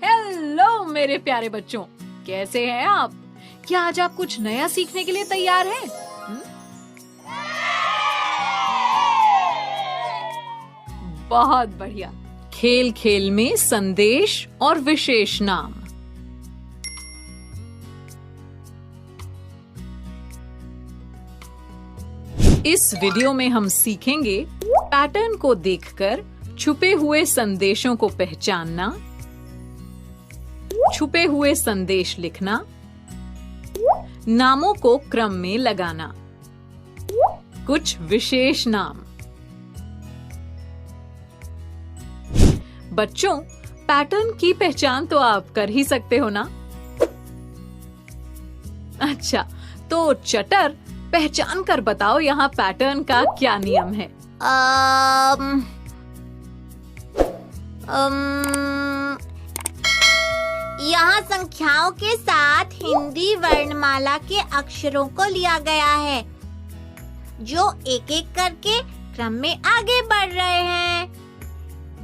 Hello मेरे प्यारे बच्चों, कैसे हैं आप? क्या आज आप कुछ नया सीखने के लिए तैयार हैं? बहुत बढ़िया। खेल खेल में संदेश और विशेष नाम। इस वीडियो में हम सीखेंगे पैटर्न को देखकर छुपे हुए संदेशों को पहचानना, छुपे हुए संदेश लिखना, नामों को क्रम में लगाना, कुछ विशेष नाम। बच्चों, पैटर्न की पहचान तो आप कर ही सकते हो ना? अच्छा, तो चटर, पहचान कर बताओ यहाँ पैटर्न का क्या नियम है? यहाँ संख्याओं के साथ हिंदी वर्णमाला के अक्षरों को लिया गया है, जो एक एक करके क्रम में आगे बढ़ रहे हैं।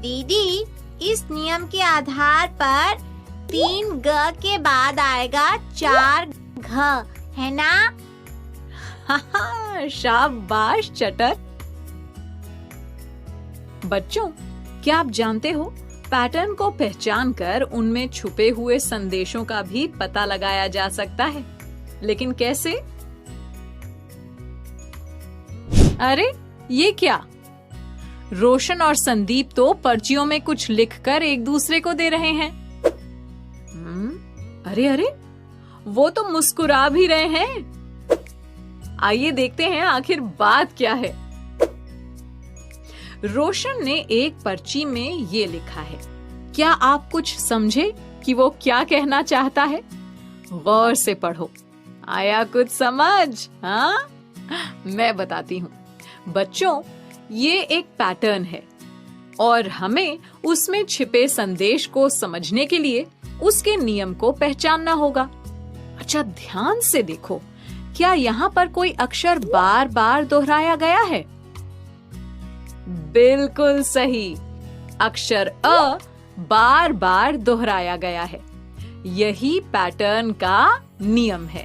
दीदी, इस नियम के आधार पर 3 ग के बाद आएगा 4 घ, है ना? शाबाश चटर। बच्चों, क्या आप जानते हो पैटर्न को पहचान कर उनमें छुपे हुए संदेशों का भी पता लगाया जा सकता है, लेकिन कैसे? अरे ये क्या? रोशन और संदीप तो पर्चियों में कुछ लिखकर एक दूसरे को दे रहे हैं। अरे अरे, वो तो मुस्कुरा भी रहे हैं। आइए देखते हैं आखिर बात क्या है। रोशन ने एक पर्ची में ये लिखा है। क्या आप कुछ समझे कि वो क्या कहना चाहता है? गौर से पढ़ो। आया कुछ समझ? हाँ, मैं बताती हूँ। बच्चों, ये एक पैटर्न है और हमें उसमें छिपे संदेश को समझने के लिए उसके नियम को पहचानना होगा। अच्छा, ध्यान से देखो, क्या यहाँ पर कोई अक्षर बार बार दोहराया गया है? बिल्कुल सही, अक्षर अ बार बार दोहराया गया है। यही पैटर्न का नियम है।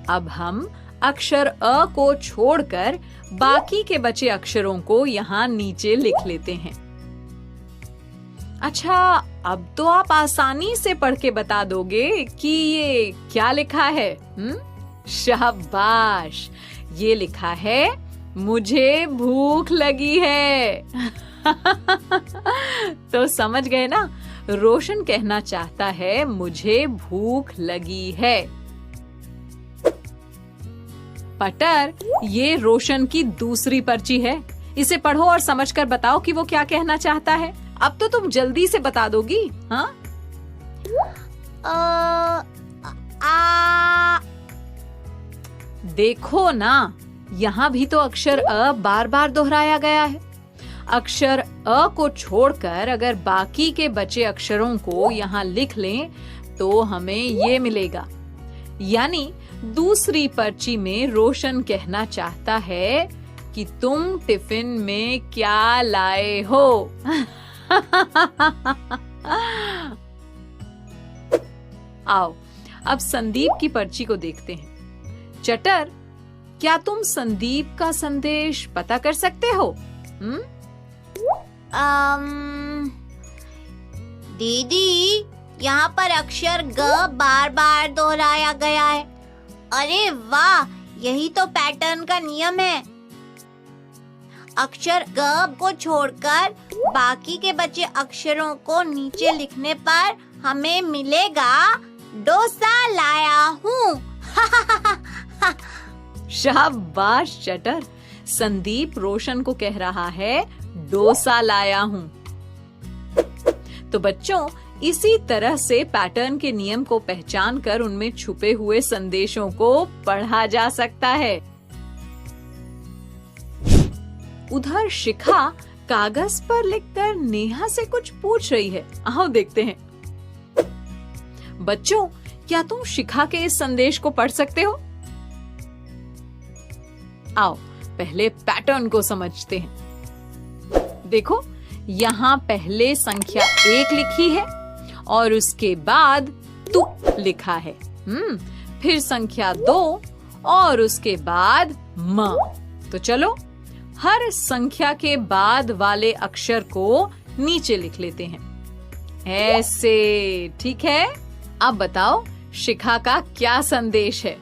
अब हम अक्षर अ को छोड़कर बाकी के बचे अक्षरों को यहाँ नीचे लिख लेते हैं। अच्छा, अब तो आप आसानी से पढ़ के बता दोगे कि ये क्या लिखा है? शाबाश, ये लिखा है मुझे भूख लगी है। तो समझ गए ना, रोशन कहना चाहता है मुझे भूख लगी है। पटर, ये रोशन की दूसरी पर्ची है। इसे पढ़ो और समझकर बताओ कि वो क्या कहना चाहता है। अब तो तुम जल्दी से बता दोगी। हाँ? देखो ना, यहाँ भी तो अक्षर अ बार बार दोहराया गया है। अक्षर अ को छोड़कर अगर बाकी के बचे अक्षरों को यहाँ लिख लें तो हमें ये मिलेगा। यानी दूसरी पर्ची में रोशन कहना चाहता है कि तुम टिफिन में क्या लाए हो। आओ, अब संदीप की पर्ची को देखते हैं। चटर, क्या तुम संदीप का संदेश पता कर सकते हो? दीदी, यहाँ पर अक्षर ग बार बार दोहराया गया है। अरे वाह, यही तो पैटर्न का नियम है। अक्षर ग को छोड़कर बाकी के बचे अक्षरों को नीचे लिखने पर हमें मिलेगा डोसा लाया हूँ। शाबाश चटर, संदीप रोशन को कह रहा है डोसा लाया हूँ। तो बच्चों, इसी तरह से पैटर्न के नियम को पहचान कर उनमें छुपे हुए संदेशों को पढ़ा जा सकता है। उधर शिखा कागज पर लिखकर नेहा से कुछ पूछ रही है। आओ देखते हैं। बच्चों, क्या तुम शिखा के इस संदेश को पढ़ सकते हो? आओ पहले पैटर्न को समझते हैं। देखो, यहाँ पहले संख्या 1 लिखी है और उसके बाद तु लिखा है। फिर संख्या 2 और उसके बाद म। तो चलो हर संख्या के बाद वाले अक्षर को नीचे लिख लेते हैं ऐसे। ठीक है, अब बताओ शिखा का क्या संदेश है?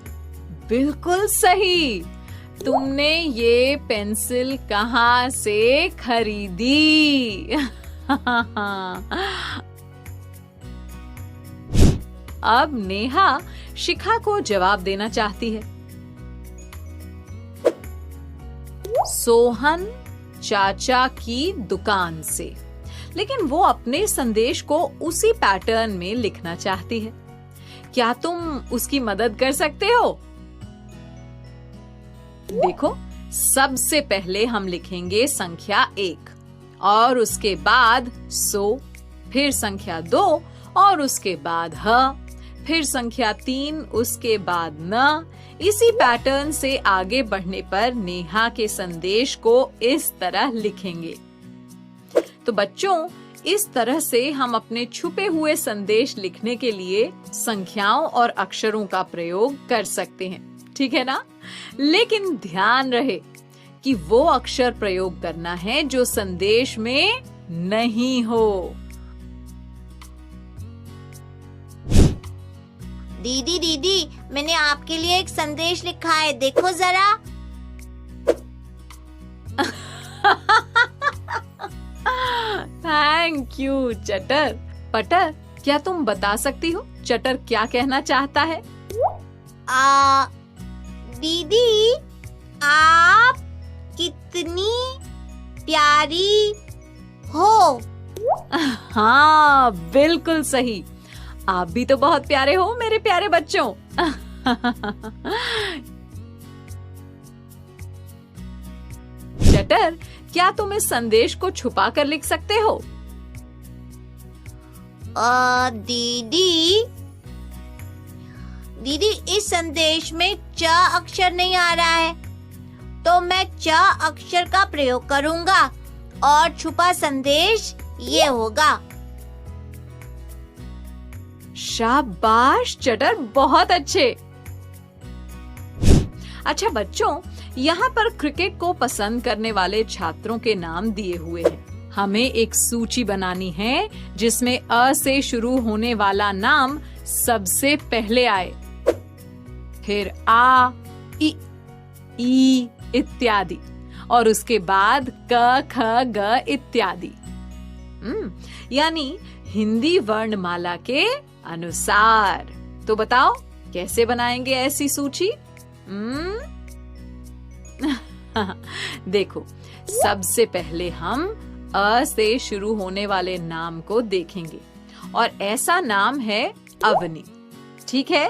बिल्कुल सही। तुमने ये पेंसिल कहाँ से खरीदी? अब नेहा शिखा को जवाब देना चाहती है। सोहन चाचा की दुकान से। लेकिन वो अपने संदेश को उसी पैटर्न में लिखना चाहती है। क्या तुम उसकी मदद कर सकते हो? देखो, सबसे पहले हम लिखेंगे संख्या 1 और उसके बाद सो, फिर संख्या 2 और उसके बाद ह, फिर संख्या 3 उसके बाद न। इसी पैटर्न से आगे बढ़ने पर नेहा के संदेश को इस तरह लिखेंगे। तो बच्चों, इस तरह से हम अपने छुपे हुए संदेश लिखने के लिए संख्याओं और अक्षरों का प्रयोग कर सकते हैं। ठीक है ना? लेकिन ध्यान रहे कि वो अक्षर प्रयोग करना है जो संदेश में नहीं हो। दीदी दीदी, मैंने आपके लिए एक संदेश लिखा है, देखो जरा। थैंक यू चटर। पटर, क्या तुम बता सकती हो चटर क्या कहना चाहता है? दीदी, आप कितनी प्यारी हो। हाँ, बिल्कुल सही। आप भी तो बहुत प्यारे हो मेरे प्यारे बच्चों। चटर, क्या तुम इस संदेश को छुपा कर लिख सकते हो? दीदी दीदी, इस संदेश में च अक्षर नहीं आ रहा है, तो मैं च अक्षर का प्रयोग करूंगा और छुपा संदेश ये होगा। शाबाश चटर, बहुत अच्छे। अच्छा बच्चों, यहाँ पर क्रिकेट को पसंद करने वाले छात्रों के नाम दिए हुए हैं। हमें एक सूची बनानी है जिसमें अ से शुरू होने वाला नाम सबसे पहले आए, फिर आ, इ, ई इत्यादि, और उसके बाद क, ख, ग इत्यादि। यानी हिंदी वर्णमाला के अनुसार। तो बताओ कैसे बनाएंगे ऐसी सूची? देखो, सबसे पहले हम अ से शुरू होने वाले नाम को देखेंगे और ऐसा नाम है अवनी। ठीक है,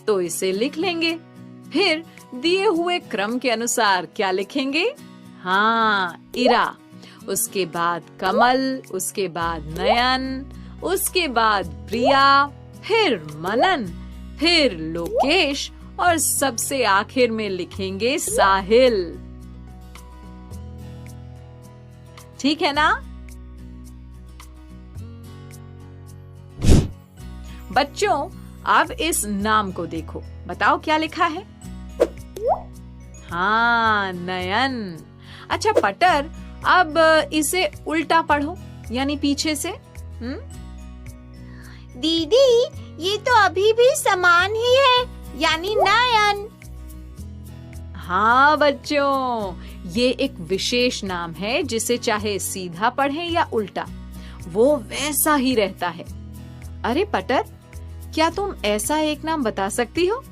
तो इसे लिख लेंगे। फिर दिए हुए क्रम के अनुसार क्या लिखेंगे? हाँ, इरा, उसके बाद कमल, उसके बाद नयन, उसके बाद प्रिया, फिर मनन, फिर लोकेश और सबसे आखिर में लिखेंगे साहिल। ठीक है ना? बच्चों, अब इस नाम को देखो, बताओ क्या लिखा है? हाँ, नयन। अच्छा पटर, अब इसे उल्टा पढ़ो, यानी पीछे से। दीदी, ये तो अभी भी समान ही है, यानी नयन। हाँ बच्चों, ये एक विशेष नाम है जिसे चाहे सीधा पढ़ें या उल्टा, वो वैसा ही रहता है। अरे पटर, क्या तुम ऐसा एक नाम बता सकती हो?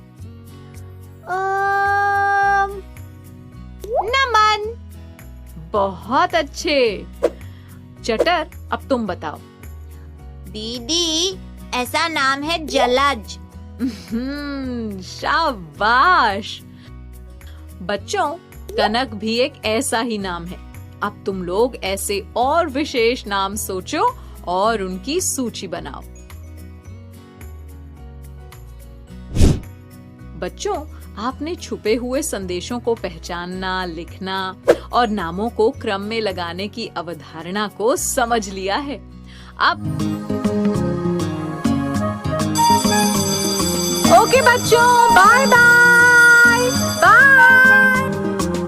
नमन। बहुत अच्छे। चटर, अब तुम बताओ। दीदी, ऐसा नाम है जलज। शाबाश। बच्चों, कनक भी एक ऐसा ही नाम है। अब तुम लोग ऐसे और विशेष नाम सोचो और उनकी सूची बनाओ। बच्चों, आपने छुपे हुए संदेशों को पहचानना, लिखना और नामों को क्रम में लगाने की अवधारणा को समझ लिया है। अब ओके बच्चों, बाय बाय।